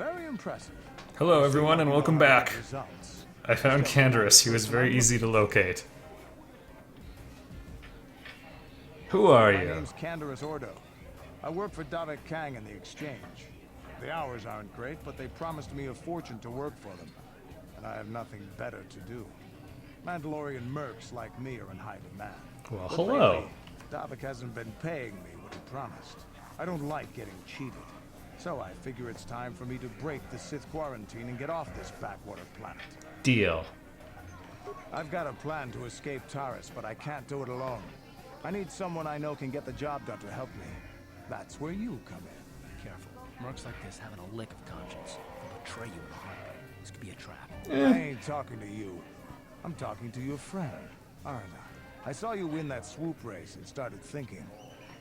Very impressive. Hello everyone and welcome back. Results. I found Candaris, who is very easy to locate. Who are My you? name's Candaris Ordo. I work for Davik Kang in the exchange. The hours aren't great, but they promised me a fortune to work for them. And I have nothing better to do. Mandalorian mercs like me are in high demand. Well, But hello. lately, Davik hasn't been paying me what he promised. I don't like getting cheated. So I figure it's time for me to break the Sith quarantine and get off this backwater planet. Deal. I've got a plan to escape Taris, but I can't do it alone. I need someone I know can get the job done to help me. That's where you come in. Be careful. Mercs like this haven't a lick of conscience. They'll betray you in a heartbeat. This could be a trap. I ain't talking to you. I'm talking to your friend, aren't I? I saw you win that swoop race and started thinking,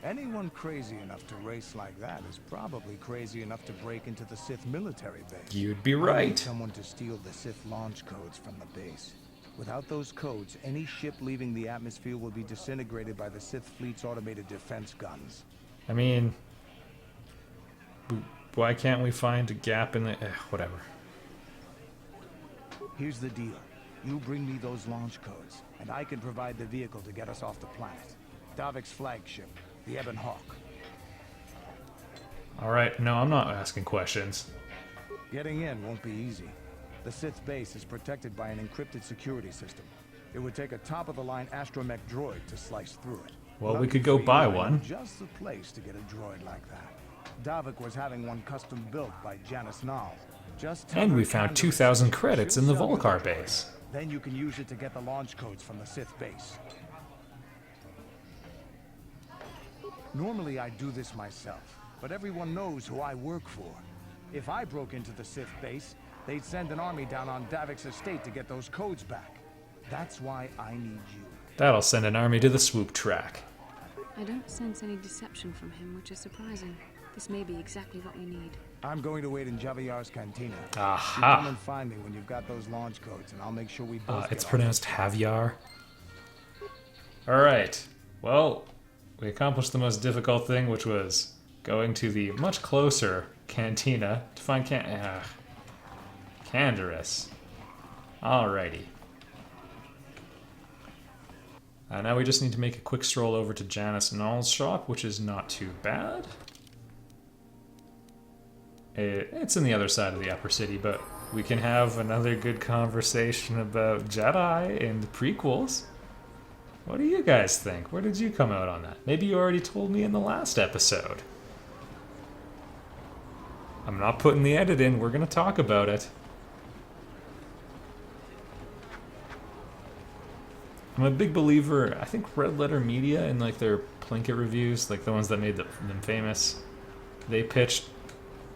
anyone crazy enough to race like that is probably crazy enough to break into the Sith military base. You'd be I need right. someone to steal the Sith launch codes from the base. Without those codes, any ship leaving the atmosphere will be disintegrated by the Sith fleet's automated defense guns. I mean, why can't we find a gap in the... whatever. Here's the deal. You bring me those launch codes, and I can provide the vehicle to get us off the planet. Davik's flagship, the Ebon Hawk. Alright, no, I'm not asking questions. Getting in won't be easy. The Sith base is protected by an encrypted security system. It would take a top-of-the-line astromech droid to slice through it. Well, we Lucky could go for buy you, I know one. Just the place to get a droid like that. Davik was having one custom built by Janice Nall. Just tell And her we found Candaris 2,000 she'll credits in the sell you Volcar droid. base. Then you can use it to get the launch codes from the Sith base. Normally I do this myself, but everyone knows who I work for. If I broke into the Sith base, they'd send an army down on Davik's estate to get those codes back. That's why I need you. That'll send an army to the swoop track. I don't sense any deception from him, which is surprising. This may be exactly what you need. I'm going to wait in Javier's Cantina. Aha. You come and find me when you've got those launch codes, and I'll make sure we both get It's off pronounced Javier. Alright, well, we accomplished the most difficult thing, which was going to the much closer Cantina to find Candaris. Alrighty. Now we just need to make a quick stroll over to Janice Nall's shop, which is not too bad. It's in the other side of the upper city, but we can have another good conversation about Jedi and the prequels. What do you guys think? Where did you come out on that? Maybe you already told me in the last episode. I'm not putting the edit in, we're gonna talk about it. I'm a big believer, I think Red Letter Media and like their Plinkett reviews, like the ones that made them famous, they pitched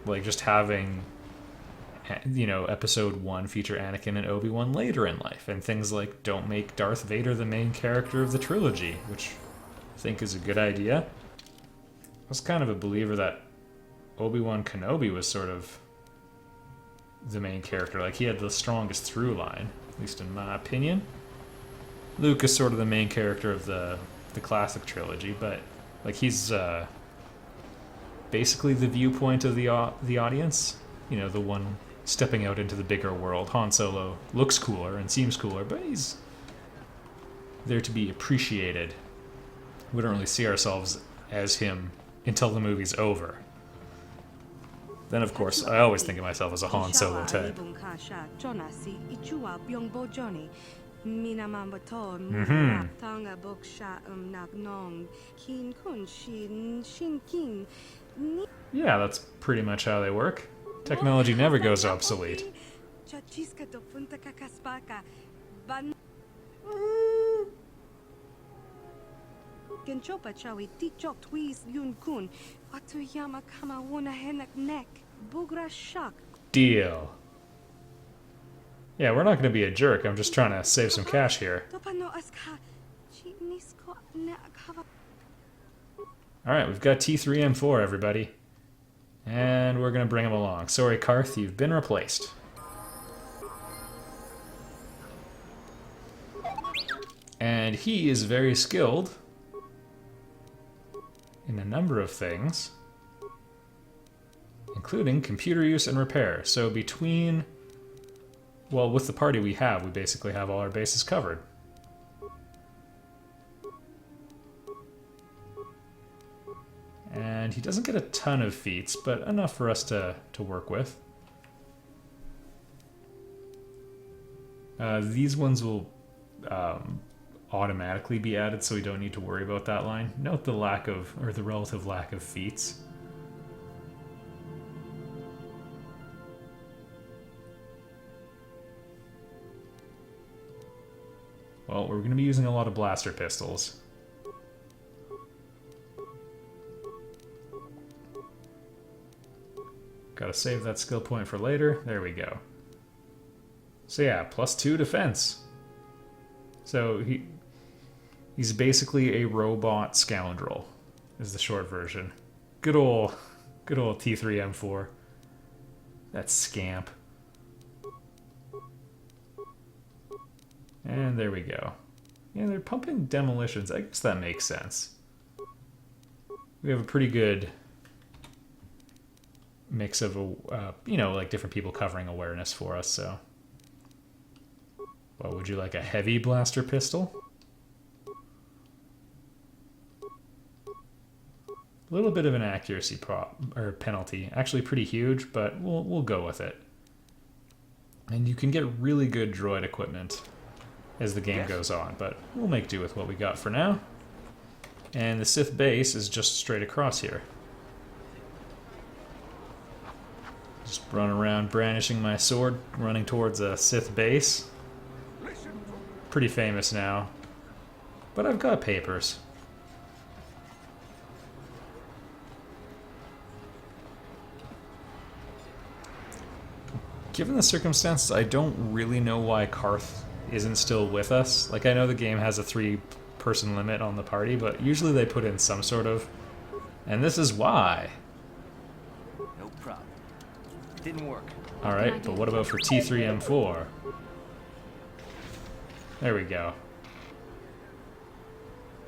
like just having, you know, episode 1 feature Anakin and Obi-Wan later in life, and things like don't make Darth Vader the main character of the trilogy, which I think is a good idea. I was kind of a believer that Obi-Wan Kenobi was sort of the main character, like he had the strongest through line, at least in my opinion. Luke is sort of the main character of the classic trilogy, but like he's basically the viewpoint of the audience, you know, the one stepping out into the bigger world. Han Solo looks cooler and seems cooler, but he's there to be appreciated. We don't really see ourselves as him until the movie's over. Then, of course, I always think of myself as a Han Solo type. Yeah, that's pretty much how they work. Technology never goes obsolete. Deal. Yeah, we're not going to be a jerk. I'm just trying to save some cash here. Alright, we've got T3M4, everybody. And we're going to bring him along. Sorry, Karth, you've been replaced. And he is very skilled in a number of things. including computer use and repair. So between, well, with the party we basically have all our bases covered. And he doesn't get a ton of feats, but enough for us to work with. These ones will automatically be added, so we don't need to worry about that line. Note the lack of, or the relative lack of feats. Well, we're going to be using a lot of blaster pistols. Gotta save that skill point for later. There we go. So yeah, +2 defense. So he's basically a robot scoundrel, is the short version. Good old T3M4. That scamp. And there we go. Yeah, they're pumping demolitions. I guess that makes sense. We have a pretty good mix of, like different people covering awareness for us, so. Well, would you like a heavy blaster pistol? A little bit of an accuracy penalty. Actually pretty huge, but we'll go with it. And you can get really good droid equipment as the game goes on, but we'll make do with what we got for now. And the Sith base is just straight across here. Just run around brandishing my sword, running towards a Sith base. Pretty famous now, but I've got papers. Given the circumstances, I don't really know why Karth isn't still with us. Like, I know the game has a 3-person limit on the party, but usually they put in some sort of... And this is why. No problem. Didn't work. Alright, but what about for T3M4? There we go.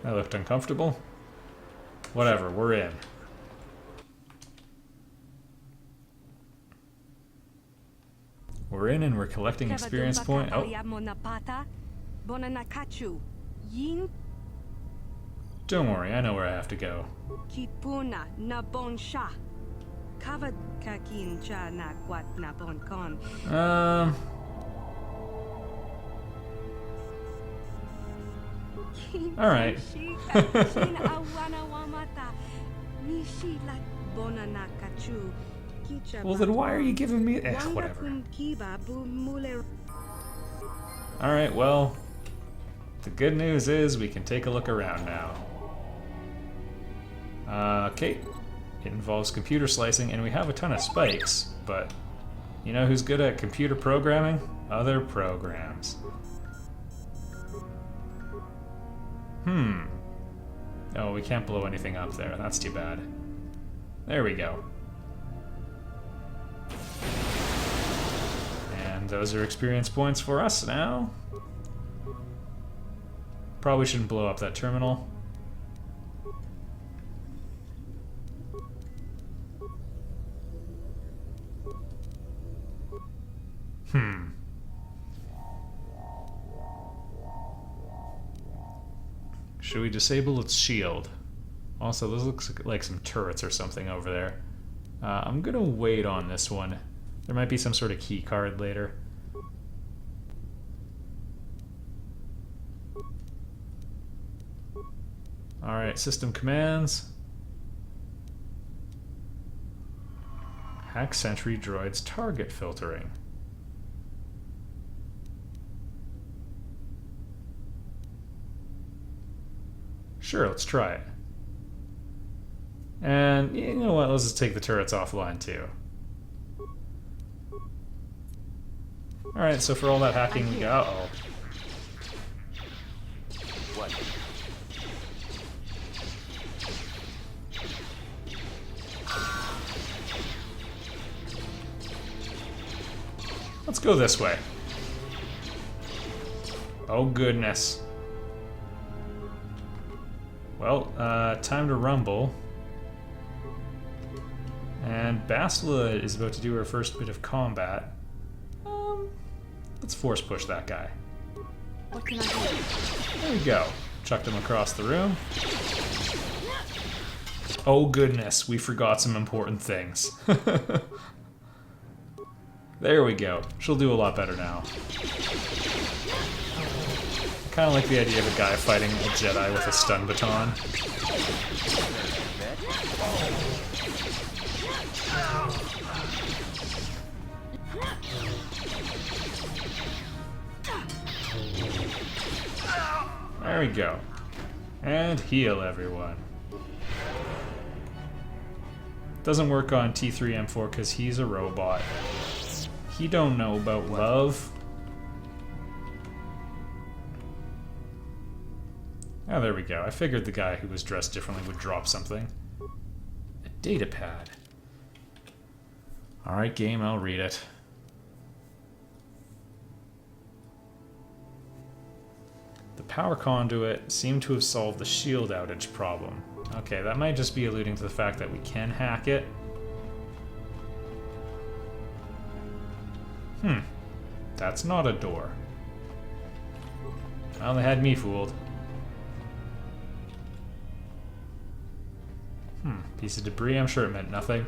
That looked uncomfortable. Whatever, we're in. We're in and we're collecting experience point. Oh. Don't worry, I know where I have to go. Alright. Well, then why are you giving me... whatever. Alright, well... The good news is we can take a look around now. Okay. It involves computer slicing, and we have a ton of spikes, but... You know who's good at computer programming? Other programs. Oh, we can't blow anything up there. That's too bad. There we go. And those are experience points for us now. Probably shouldn't blow up that terminal. Should we disable its shield? Also, this looks like some turrets or something over there. I'm gonna wait on this one. There might be some sort of key card later. Alright, system commands. Hack sentry droids target filtering. Sure, let's try it. And you know what, let's just take the turrets offline too. Alright, so for all that hacking we got... Uh-oh. What? Let's go this way. Oh goodness. Well, time to rumble. And And Bastila is about to do her first bit of combat. Let's force push that guy. What can I do? There we go. Chucked him across the room. Oh goodness, we forgot some important things. There we go. She'll do a lot better now. I kind of like the idea of a guy fighting a Jedi with a stun baton. There we go. And heal everyone. Doesn't work on T3M4 because he's a robot. He don't know about love. Oh, there we go. I figured the guy who was dressed differently would drop something. A data pad. Alright, game, I'll read it. The power conduit seemed to have solved the shield outage problem. Okay, that might just be alluding to the fact that we can hack it. That's not a door. Well, they had me fooled. Piece of debris, I'm sure it meant nothing.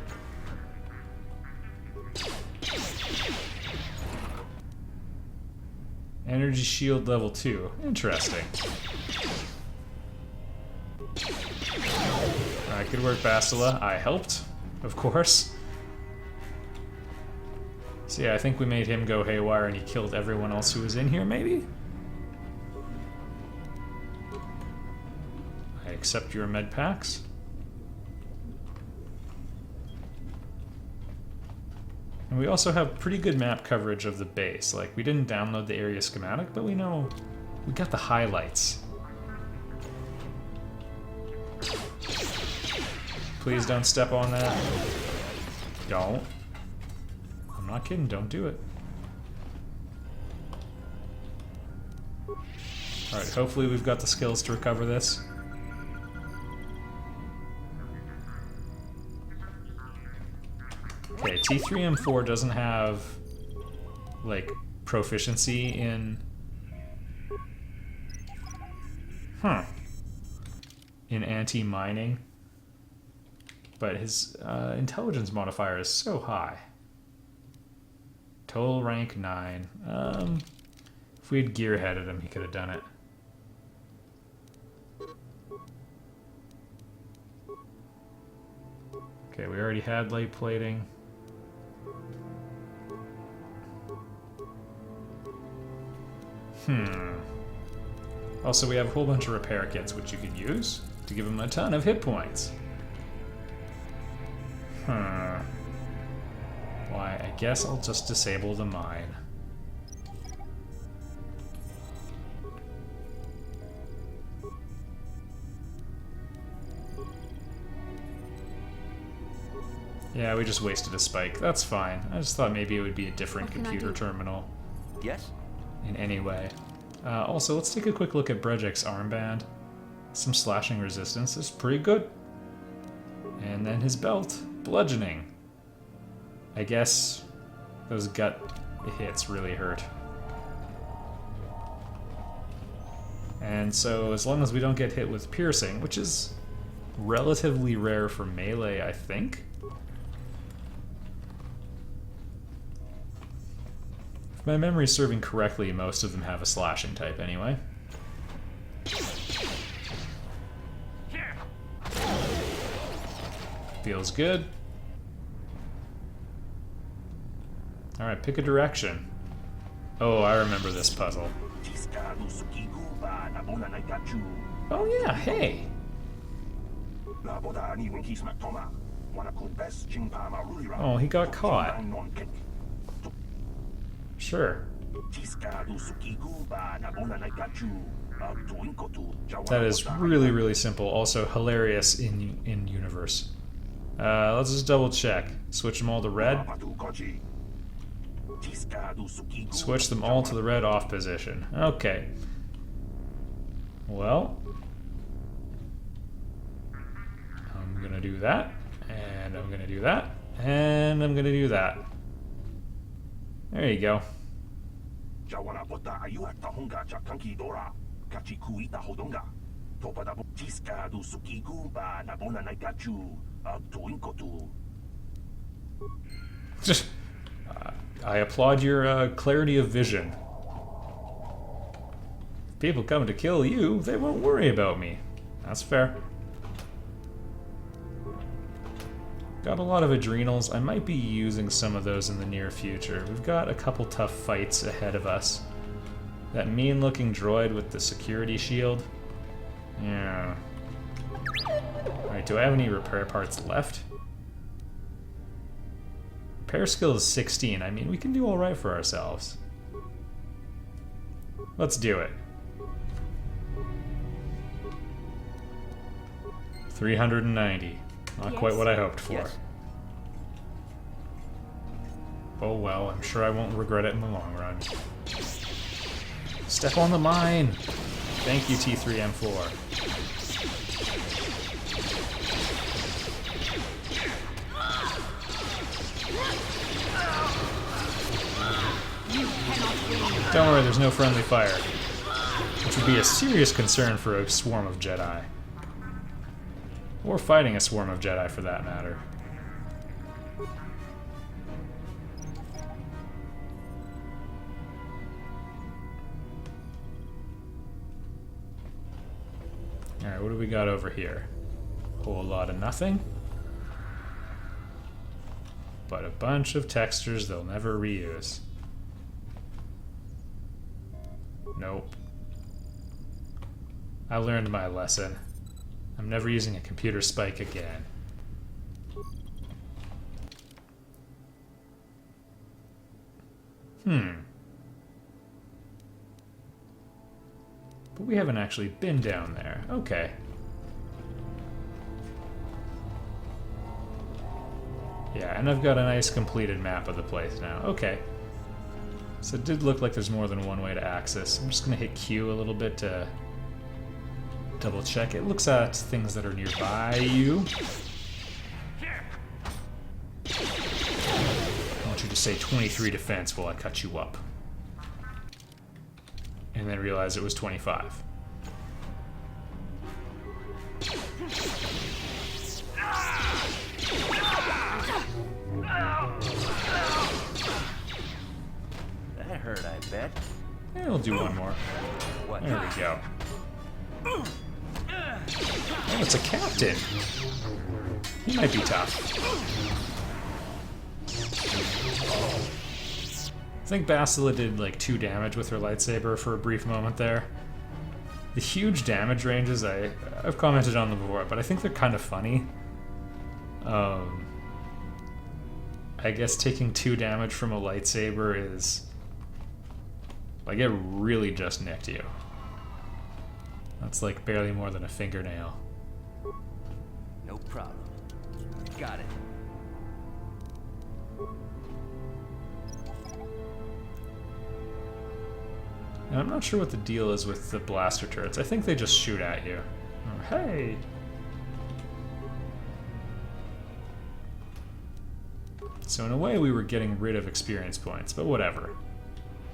Energy shield level 2. Interesting. Alright, good work, Bastila. I helped, of course. So yeah, I think we made him go haywire and he killed everyone else who was in here, maybe? I accept your med packs. And we also have pretty good map coverage of the base. Like, we didn't download the area schematic, but we know we got the highlights. Please don't step on that. Don't. I'm not kidding, don't do it. Alright, hopefully we've got the skills to recover this. Okay, T3M4 doesn't have, like, proficiency in... in anti-mining. But his intelligence modifier is so high. Total rank 9. If we had gearheaded him, he could have done it. Okay, we already had light plating. Also, we have a whole bunch of repair kits which you can use to give him a ton of hit points. Why, I guess I'll just disable the mine. Yeah, we just wasted a spike. That's fine. I just thought maybe it would be a different computer terminal. Yes? In any way. Also, let's take a quick look at Brejek's armband. Some slashing resistance is pretty good. And then his belt, bludgeoning. I guess those gut hits really hurt. And so as long as we don't get hit with piercing, which is relatively rare for melee, I think. If my memory's serving correctly, most of them have a slashing type anyway. Feels good. Alright, pick a direction. Oh, I remember this puzzle. Oh yeah, hey! Oh, he got caught. Sure. That is really, really simple. Also hilarious in universe. Let's just double check. Switch them all to red. Switch them all to the red off position. Okay. Well, I'm gonna do that, and I'm gonna do that, And I'm gonna do that. There you go. Just, I applaud your clarity of vision. If people come to kill you, they won't worry about me. That's fair. Got a lot of adrenals. I might be using some of those in the near future. We've got a couple tough fights ahead of us. That mean-looking droid with the security shield. Yeah. Alright, do I have any repair parts left? Repair skill is 16. I mean, we can do alright for ourselves. Let's do it. 390. Not quite what I hoped for. Yes. Oh well, I'm sure I won't regret it in the long run. Step on the mine! Thank you, T3M4. Don't worry, there's no friendly fire. Which would be a serious concern for a swarm of Jedi. Or fighting a swarm of Jedi, for that matter. Alright, what do we got over here? Whole lot of nothing. But a bunch of textures they'll never reuse. Nope. I learned my lesson. I'm never using a computer spike again. But we haven't actually been down there. Okay. Yeah, and I've got a nice completed map of the place now. Okay. So it did look like there's more than one way to access. I'm just going to hit Q a little bit to double check. It looks at things that are nearby you. I want you to say 23 defense while I cut you up. And then realize it was 25. That hurt, I bet. Yeah, we'll do one more. What? There we go. Oh, it's a captain. He might be tough. I think Bastila did like 2 damage with her lightsaber for a brief moment there. The huge damage ranges, I've commented on them before, but I think they're kind of funny. I guess taking 2 damage from a lightsaber is... like, it really just nicked you. That's like barely more than a fingernail. No problem. Got it. And I'm not sure what the deal is with the blaster turrets. I think they just shoot at you. Oh, hey! So in a way we were getting rid of experience points, but whatever.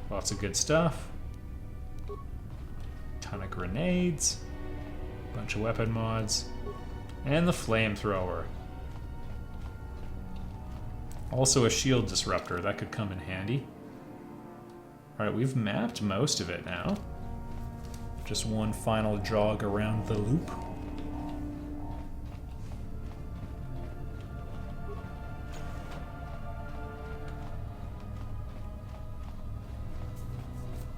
Lots of good stuff. Ton of grenades. Bunch of weapon mods. And the flamethrower. Also a shield disruptor, that could come in handy. Alright, we've mapped most of it now. Just one final jog around the loop.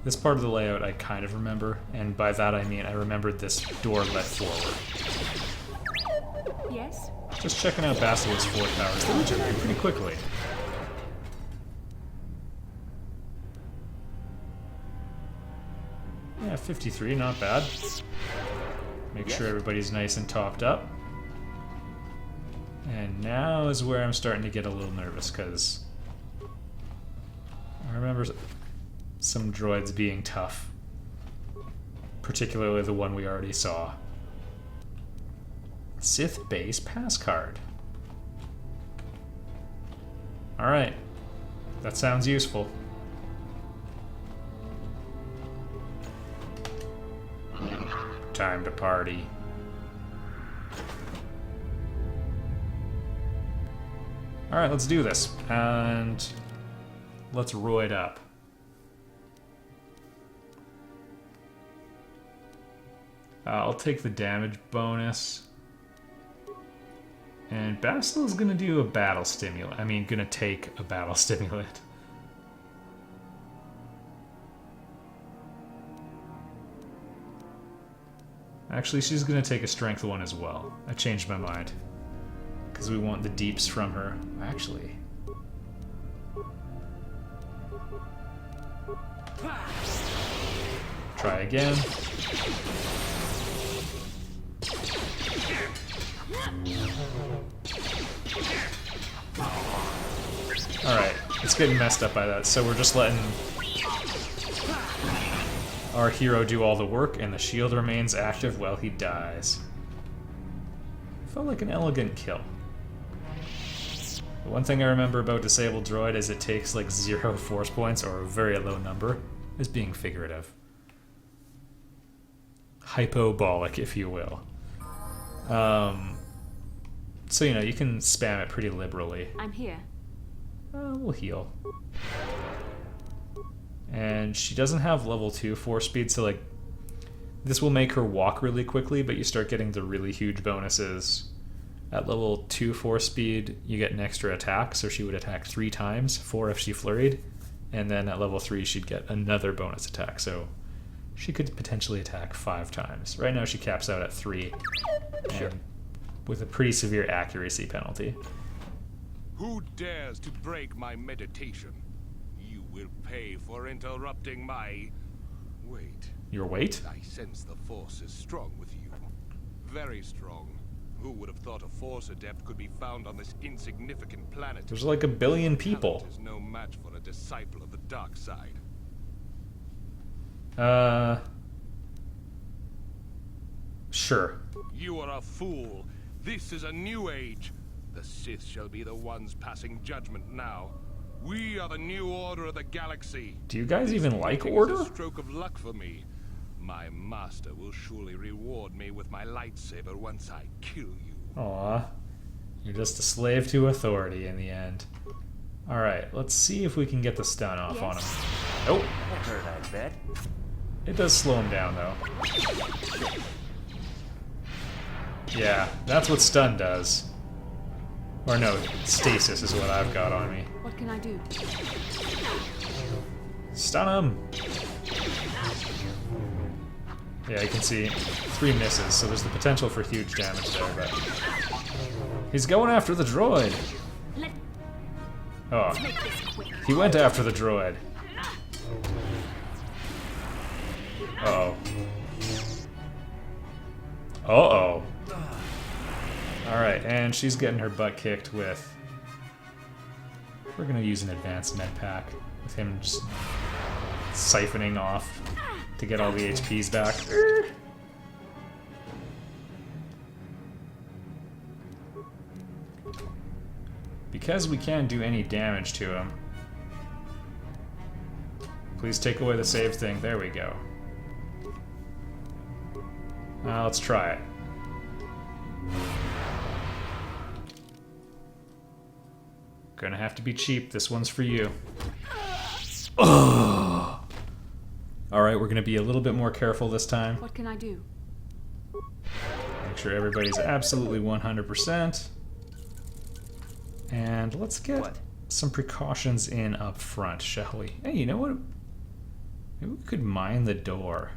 This part of the layout I kind of remember, and by that I mean I remembered this door led forward. Yes? Just checking out Basila's force powers. They regenerate pretty quickly. Yeah, 53, not bad. Make sure everybody's nice and topped up. And now is where I'm starting to get a little nervous, because I remember some droids being tough. Particularly the one we already saw. Sith Base pass card. Alright. That sounds useful. Time to party. Alright, let's do this. And let's roid up. I'll take the damage bonus. And Basil is gonna do a battle stimulant. I mean, gonna take a battle stimulant. Actually, she's gonna take a strength one as well. I changed my mind. Because we want the deeps from her. Actually. Try again. Alright, it's getting messed up by that, so we're just letting our hero do all the work, and the shield remains active while he dies. Felt like an elegant kill. The one thing I remember about Disabled Droid is it takes like 0 force points, or a very low number, as being figurative. Hypobolic, if you will. So, you know, you can spam it pretty liberally. I'm here. We'll heal. And she doesn't have level 2 force speed, so like this will make her walk really quickly, but you start getting the really huge bonuses. At level 2 force speed, you get an extra attack, so she would attack 3 times, 4 if she flurried, and then at level 3 she'd get another bonus attack, so she could potentially attack 5 times. Right now she caps out at 3, and with a pretty severe accuracy penalty. Who dares to break my meditation? You will pay for interrupting my... Wait. Your weight? I sense the Force is strong with you. Very strong. Who would have thought a Force adept could be found on this insignificant planet? There's like 1 billion people. Talent is no match for a disciple of the dark side. Sure. You are a fool. This is a new age. The Sith shall be the ones passing judgment now. We are the new order of the galaxy. Do you guys even like This Order? is a stroke of luck for me. My master will surely reward me with my lightsaber once I kill you. Aw. You're just a slave to authority in the end. Alright, let's see if we can get the stun off on him. Nope. That hurt, I bet. It does slow him down, though. Yeah, that's what stun does. Or no, stasis is what I've got on me. What can I do? Stun him! Yeah, you can see 3 misses, so there's the potential for huge damage there, but... He's going after the droid! Oh, he went after the droid. Uh-oh. Uh-oh. Alright, and she's getting her butt kicked with... We're gonna use an advanced med pack, with him just siphoning off to get all the HPs back. Because we can't do any damage to him, please take away the save thing. There we go. Now let's try it. Gonna have to be cheap. This one's for you. Ugh. Alright, we're gonna be a little bit more careful this time. What can I do? Make sure everybody's absolutely 100%. And let's get some precautions in up front, shall we? Hey, you know what? Maybe we could mine the door.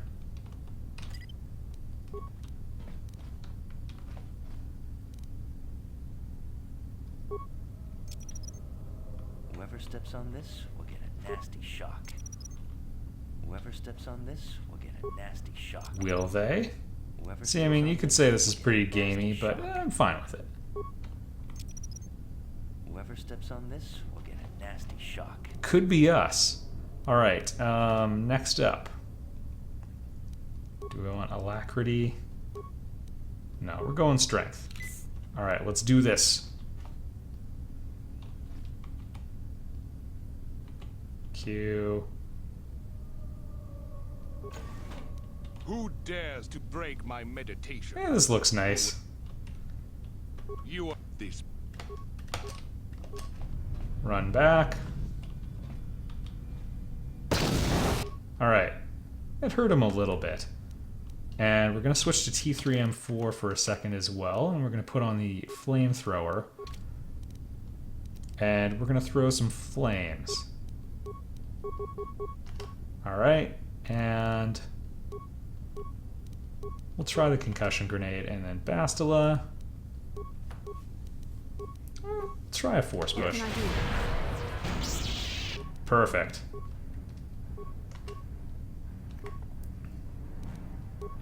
Whoever steps on this will get a nasty shock. Whoever steps on this will get a nasty shock. Will they? Whoever See, I mean, you steps on could this say this will is get a pretty nasty gamey, but shock. I'm fine with it. Whoever steps on this will get a nasty shock. Could be us. Alright, next up. Do we want alacrity? No, we're going strength. Alright, let's do this. Thank you. Who dares to break my meditation? Yeah, this looks nice. You are this. Run back. Alright. It hurt him a little bit. And we're going to switch to T3M4 for a second as well. And we're going to put on the flamethrower. And we're going to throw some flames. Alright. And we'll try the concussion grenade. And then Bastila. Try a force What push. can I do? Perfect.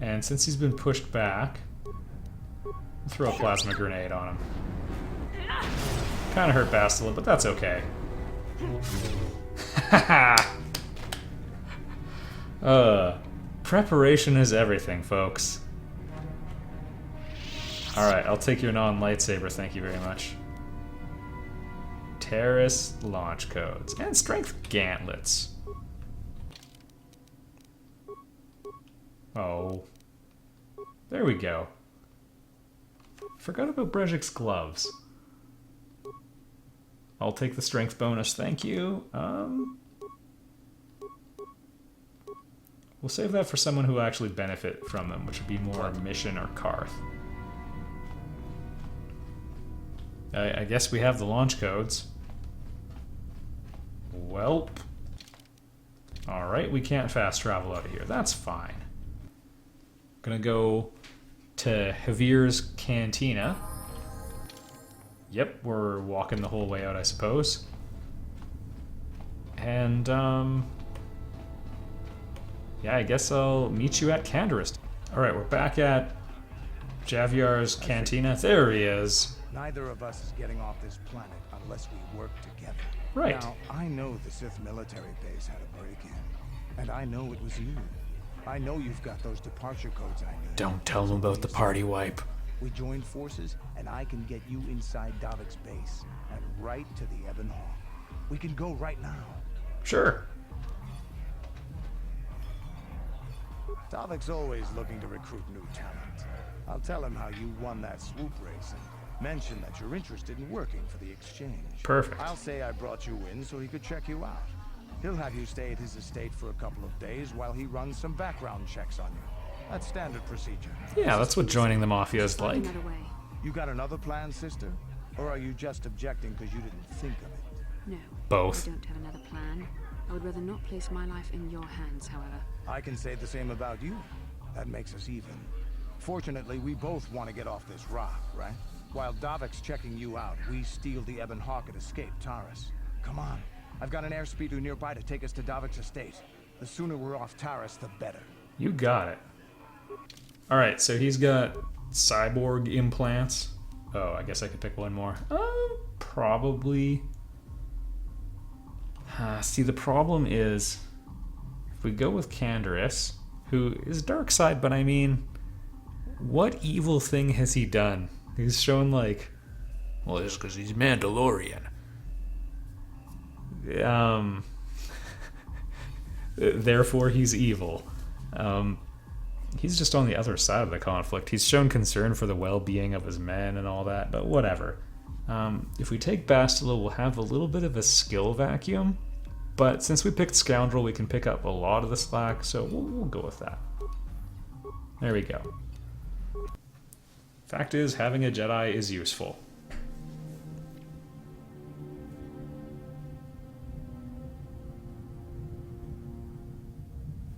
And since he's been pushed back, we'll throw a plasma grenade on him. Kind of hurt Bastila, but that's okay. Preparation is everything, folks. Alright, I'll take your non-lightsaber, thank you very much. Terrace launch codes. And strength gauntlets. Oh. There we go. Forgot about Brejik's gloves. I'll take the strength bonus, thank you. We'll save that for someone who will actually benefit from them, which would be more Mission or Karth. I guess we have the launch codes. Welp. Alright, we can't fast travel out of here. That's fine. Gonna go to Javir's Cantina. Yep, we're walking the whole way out, I suppose. And, yeah, I guess I'll meet you at Canderous. Alright, we're back at Javiar's Cantina. There he is. Neither of us is getting off this planet unless we work together. Right. Now, I know the Sith military base had a break-in, and I know it was you. I know you've got those departure codes I need. Don't tell them about the party wipe. We join forces, and I can get you inside Davik's base and right to the Ebon Hall. We can go right now. Sure. Davik's always looking to recruit new talent. I'll tell him how you won that swoop race and mention that you're interested in working for the exchange. Perfect. I'll say I brought you in so he could check you out. He'll have you stay at his estate for a couple of days while he runs some background checks on you. That's standard procedure. Yeah, that's what joining the Mafia is Find like. another way. You got another plan, sister? Or are you just objecting because you didn't think of it? No. Both. I don't have another plan. I would rather not place my life in your hands, however. I can say the same about you. That makes us even. Fortunately, we both want to get off this rock, right? While Davik's checking you out, we steal the Ebon Hawk and escape Taris. Come on. I've got an airspeeder nearby to take us to Davik's estate. The sooner we're off Taris, the better. You got it. Alright, so he's got cyborg implants. Oh, I guess I could pick one more. Probably. See, the problem is, if we go with Canderous, who is dark side, but I mean, what evil thing has he done? He's shown like, well, it's because he's Mandalorian. Therefore he's evil. He's just on the other side of the conflict. He's shown concern for the well-being of his men and all that, but whatever. If we take Bastila, we'll have a little bit of a skill vacuum, but since we picked Scoundrel, we can pick up a lot of the slack, so we'll go with that. There we go. Fact is, having a Jedi is useful.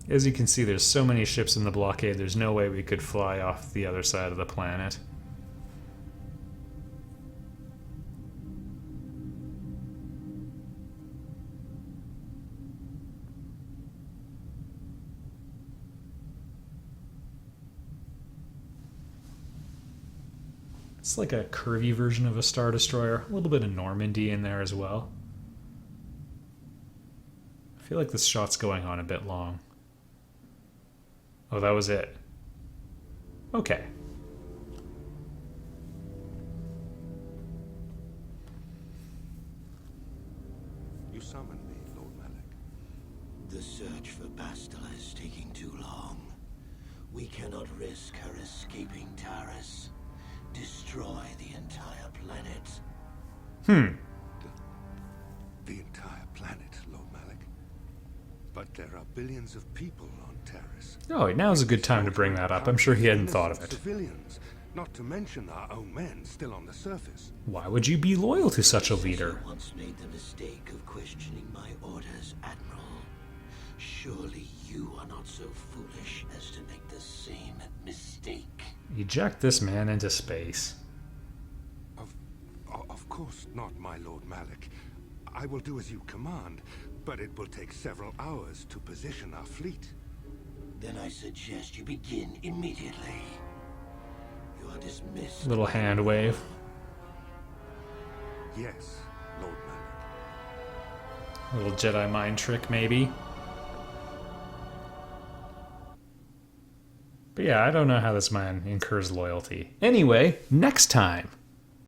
As you can see, there's so many ships in the blockade, there's no way we could fly off the other side of the planet. It's like a curvy version of a Star Destroyer, a little bit of Normandy in there as well. I feel like this shot's going on a bit long. Oh, that was it. Okay. You summoned me, Lord Malak. The search for Bastila is taking too long. We cannot risk her escaping Taris. Destroy the entire planet. The entire planet, Lord Malak. But there are billions of people on Taris. Oh, now's a good time to bring that up. I'm sure he hadn't thought of it. Civilians, not to mention our own men still on the surface. Why would you be loyal to such a leader? You once made the mistake of questioning my orders, Admiral. Surely you are not so foolish as to make the same mistake. Eject this man into space. Of course not, my Lord Malak. I will do as you command, but it will take several hours to position our fleet. Then I suggest you begin immediately. You are dismissed. Little hand wave. Yes, Lord Malak. Little Jedi mind trick, maybe. But yeah, I don't know how this man incurs loyalty. Anyway, next time.